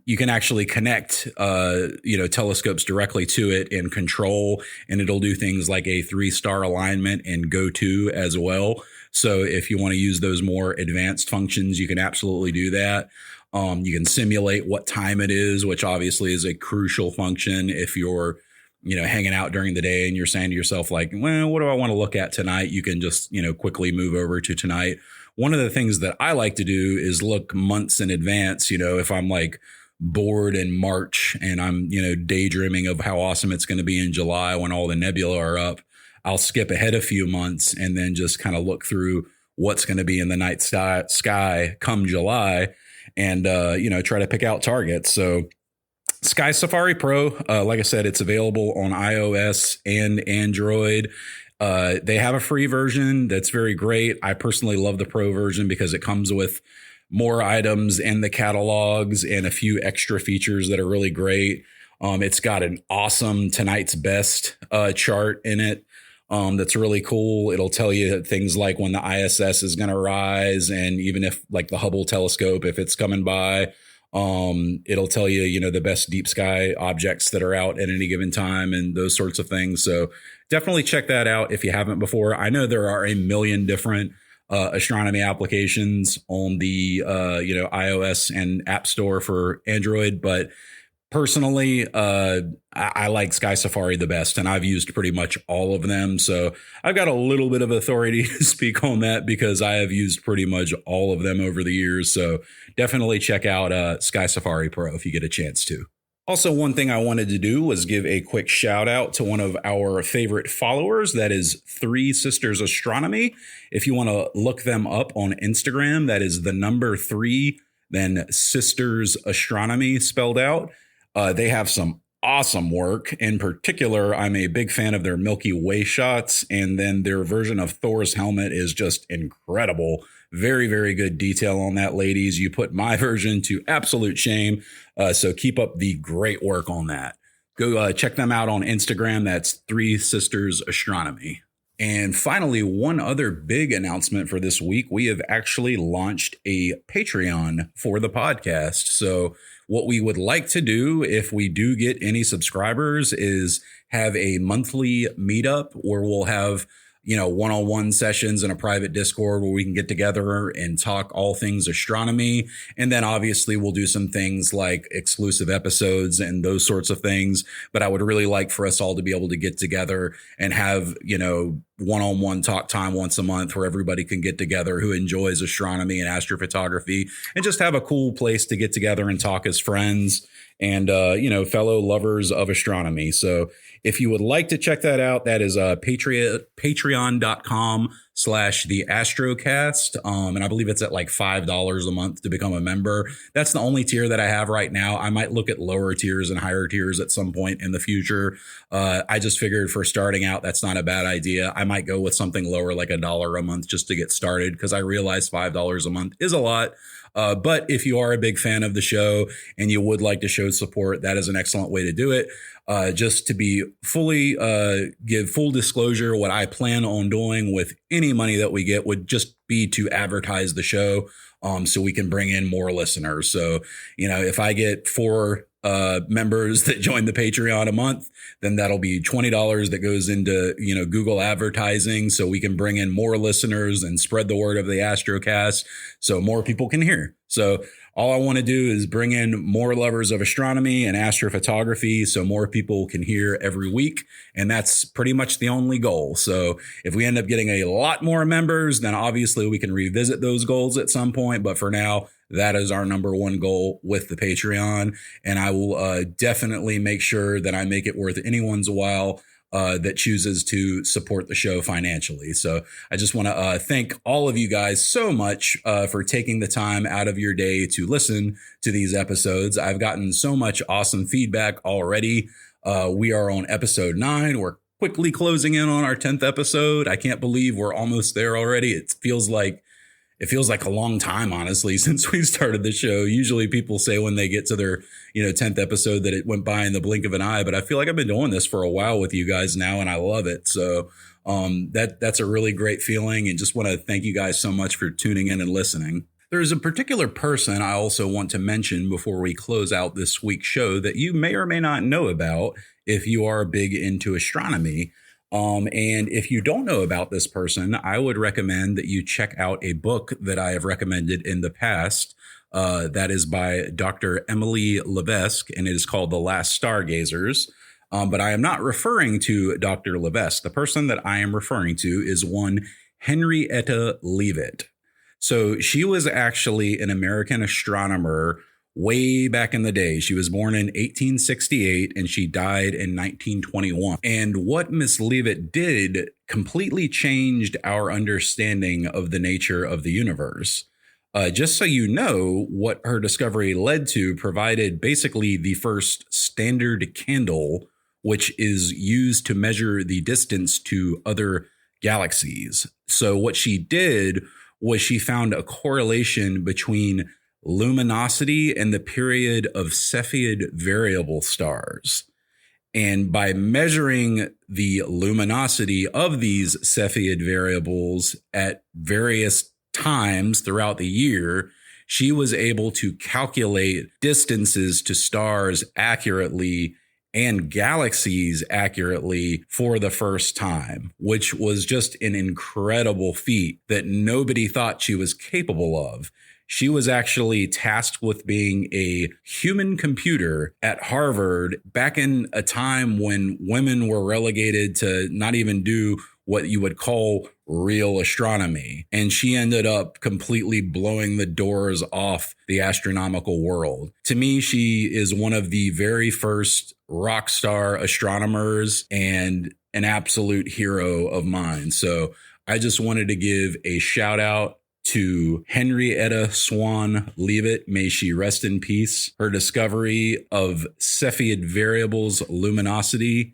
you can actually connect, telescopes directly to it in control, and it'll do things like a 3-star alignment and go to as well. So if you want to use those more advanced functions, you can absolutely do that. You can simulate what time it is, which obviously is a crucial function if you're hanging out during the day and you're saying to yourself, like, well, what do I want to look at tonight? You can just, quickly move over to tonight. One of the things that I like to do is look months in advance, if I'm like bored in March and I'm, daydreaming of how awesome it's going to be in July when all the nebula are up, I'll skip ahead a few months and then just kind of look through what's going to be in the night sky come July and, try to pick out targets. So Sky Safari Pro, like I said, it's available on iOS and Android. They have a free version that's very great. I personally love the Pro version because it comes with more items in the catalogs and a few extra features that are really great. It's got an awesome tonight's best chart in it. That's really cool. It'll tell you things like when the ISS is going to rise, and even if like the Hubble telescope, if it's coming by, it'll tell you, the best deep sky objects that are out at any given time and those sorts of things. So definitely check that out if you haven't before. I know there are a million different astronomy applications on the, iOS and App Store for Android, but personally, I like Sky Safari the best, and I've used pretty much all of them. So I've got a little bit of authority to speak on that because I have used pretty much all of them over the years. So definitely check out SkySafariPro if you get a chance to. Also, one thing I wanted to do was give a quick shout out to one of our favorite followers. That is Three Sisters Astronomy. If you want to look them up on Instagram, that is the number 3, then Sisters Astronomy spelled out. They have some awesome work. In particular, I'm a big fan of their Milky Way shots, and then their version of Thor's helmet is just incredible. Very, very good detail on that, ladies. You put my version to absolute shame. So keep up the great work on that. Go check them out on Instagram. That's Three Sisters Astronomy. And finally, one other big announcement for this week. We have actually launched a Patreon for the podcast. So what we would like to do, if we do get any subscribers, is have a monthly meetup where we'll have one-on-one sessions in a private Discord where we can get together and talk all things astronomy. And then obviously we'll do some things like exclusive episodes and those sorts of things. But I would really like for us all to be able to get together and have, one-on-one talk time once a month where everybody can get together who enjoys astronomy and astrophotography, and just have a cool place to get together and talk as friends and, fellow lovers of astronomy. So if you would like to check that out, that is patreon.com/the Astrocast. And I believe it's at like $5 a month to become a member. That's the only tier that I have right now. I might look at lower tiers and higher tiers at some point in the future. I just figured for starting out, that's not a bad idea. I might go with something lower, like $1 a month just to get started, because I realize $5 a month is a lot. But if you are a big fan of the show and you would like to show support, that is an excellent way to do it. Just to be give full disclosure, what I plan on doing with any money that we get would just be to advertise the show, so we can bring in more listeners. So, if I get 4 members that join the Patreon a month, then that'll be $20 that goes into, Google advertising, so we can bring in more listeners and spread the word of the Astrocast so more people can hear. So all I want to do is bring in more lovers of astronomy and astrophotography so more people can hear every week. And that's pretty much the only goal. So if we end up getting a lot more members, then obviously we can revisit those goals at some point. But for now, that is our number one goal with the Patreon. And I will definitely make sure that I make it worth anyone's while that chooses to support the show financially. So I just want to thank all of you guys so much for taking the time out of your day to listen to these episodes. I've gotten so much awesome feedback already. We are on episode 9. We're quickly closing in on our 10th episode. I can't believe we're almost there already. It feels like a long time, honestly, since we started the show. Usually people say when they get to their, 10th episode that it went by in the blink of an eye, but I feel like I've been doing this for a while with you guys now, and I love it. So that's a really great feeling, and just want to thank you guys so much for tuning in and listening. There's a particular person I also want to mention before we close out this week's show that you may or may not know about if you are big into astronomy. And if you don't know about this person, I would recommend that you check out a book that I have recommended in the past. That is by Dr. Emily Levesque, and it is called The Last Stargazers. But I am not referring to Dr. Levesque. The person that I am referring to is one Henrietta Leavitt. So she was actually an American astronomer way back in the day. She was born in 1868 and she died in 1921. And what Miss Leavitt did completely changed our understanding of the nature of the universe. Just so you know, what her discovery led to provided basically the first standard candle, which is used to measure the distance to other galaxies. So what she did was she found a correlation between luminosity and the period of Cepheid variable stars. And by measuring the luminosity of these Cepheid variables at various times throughout the year, she was able to calculate distances to stars accurately and galaxies accurately for the first time, which was just an incredible feat that nobody thought she was capable of. She was actually tasked with being a human computer at Harvard back in a time when women were relegated to not even do what you would call real astronomy. And she ended up completely blowing the doors off the astronomical world. To me, she is one of the very first rock star astronomers and an absolute hero of mine. So I just wanted to give a shout out to Henrietta Swan Leavitt. May she rest in peace. Her discovery of Cepheid variables luminosity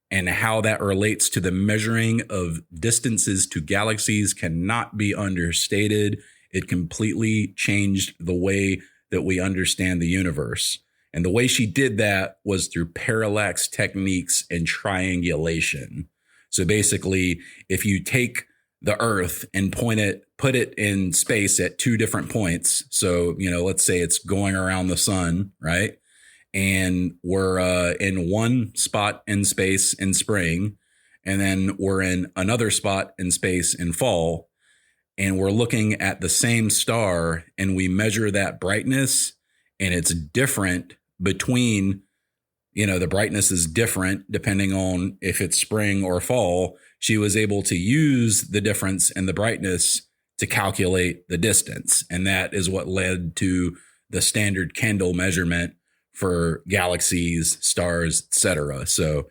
and how that relates to the measuring of distances to galaxies cannot be understated. It completely changed the way that we understand the universe. And the way she did that was through parallax techniques and triangulation. So basically, if you take the Earth and put it in space at 2 different points. So, let's say it's going around the sun, right? And we're in one spot in space in spring. and then we're in another spot in space in fall, and we're looking at the same star, and we measure that brightness, and it's different between, the brightness is different depending on if it's spring or fall. She was able to use the difference in the brightness to calculate the distance. And that is what led to the standard Kendall measurement for galaxies, stars, etc. So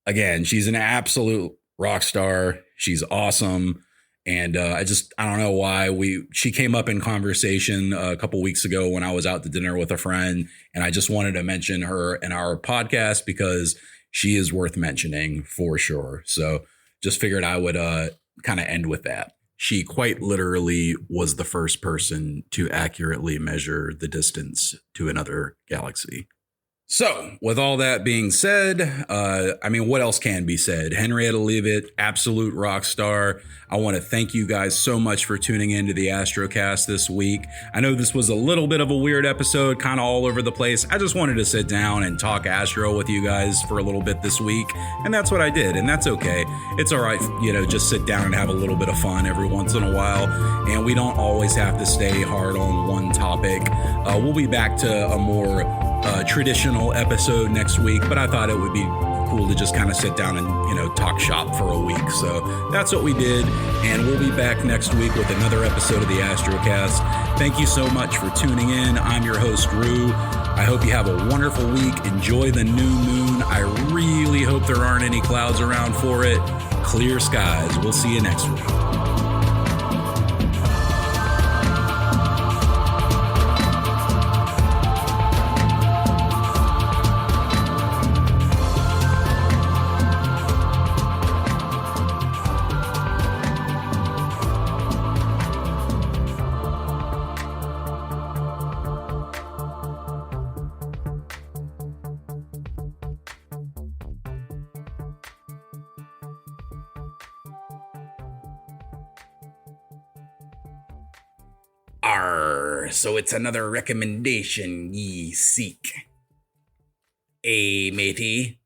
again, she's an absolute rock star. She's awesome. And I don't know why she came up in conversation a couple weeks ago when I was out to dinner with a friend, and I just wanted to mention her in our podcast because she is worth mentioning for sure. So just figured I would kind of end with that. She quite literally was the first person to accurately measure the distance to another galaxy. So with all that being said, what else can be said? Henrietta Leavitt, absolute rock star. I want to thank you guys so much for tuning into the Astrocast this week. I know this was a little bit of a weird episode, kind of all over the place. I just wanted to sit down and talk Astro with you guys for a little bit this week. And that's what I did. And that's okay. It's all right, just sit down and have a little bit of fun every once in a while. And we don't always have to stay hard on one topic. We'll be back to a more traditional episode next week, but I thought it would be cool to just kind of sit down and talk shop for a week. So that's what we did, and we'll be back next week with another episode of the Astrocast. Thank you so much for tuning in. I'm your host, Rue. I hope you have a wonderful week. Enjoy the new moon. I really hope there aren't any clouds around for it. Clear skies. We'll see you next week. So it's another recommendation ye seek. Matey.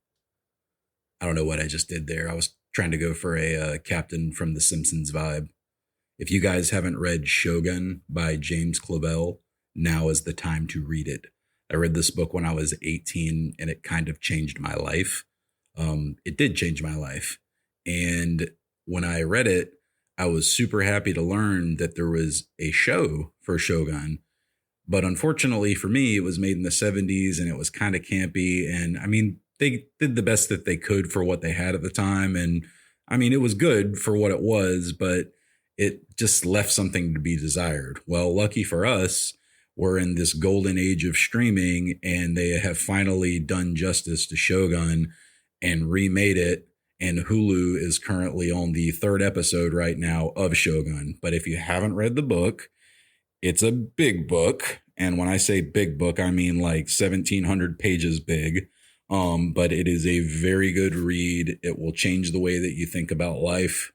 I don't know what I just did there. I was trying to go for a Captain from The Simpsons vibe. If you guys haven't read Shogun by James Clavell, now is the time to read it. I read this book when I was 18, and it kind of changed my life. It did change my life. And when I read it, I was super happy to learn that there was a show for Shogun. But unfortunately for me, it was made in the 70s and it was kind of campy. And they did the best that they could for what they had at the time. And it was good for what it was, but it just left something to be desired. Well, lucky for us, we're in this golden age of streaming, and they have finally done justice to Shogun and remade it. And Hulu is currently on the 3rd episode right now of Shogun. But if you haven't read the book, it's a big book. And when I say big book, I mean like 1,700 pages big. But it is a very good read. It will change the way that you think about life.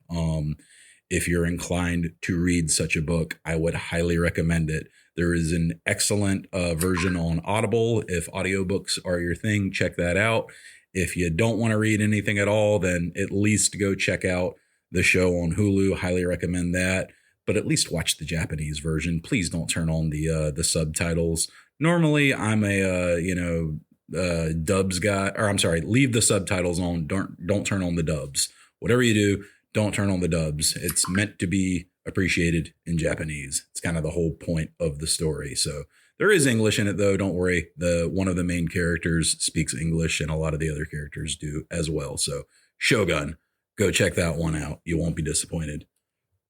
If you're inclined to read such a book, I would highly recommend it. There is an excellent version on Audible. If audiobooks are your thing, check that out. If you don't want to read anything at all, then at least go check out the show on Hulu. Highly recommend that. But at least watch the Japanese version. Please don't turn on the subtitles. Normally, I'm a dubs guy, or I'm sorry, leave the subtitles on. Don't turn on the dubs. Whatever you do, don't turn on the dubs. It's meant to be appreciated in Japanese. It's kind of the whole point of the story. So there is English in it, though. Don't worry. One of the main characters speaks English, and a lot of the other characters do as well. So Shogun, go check that one out. You won't be disappointed.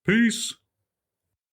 Peace.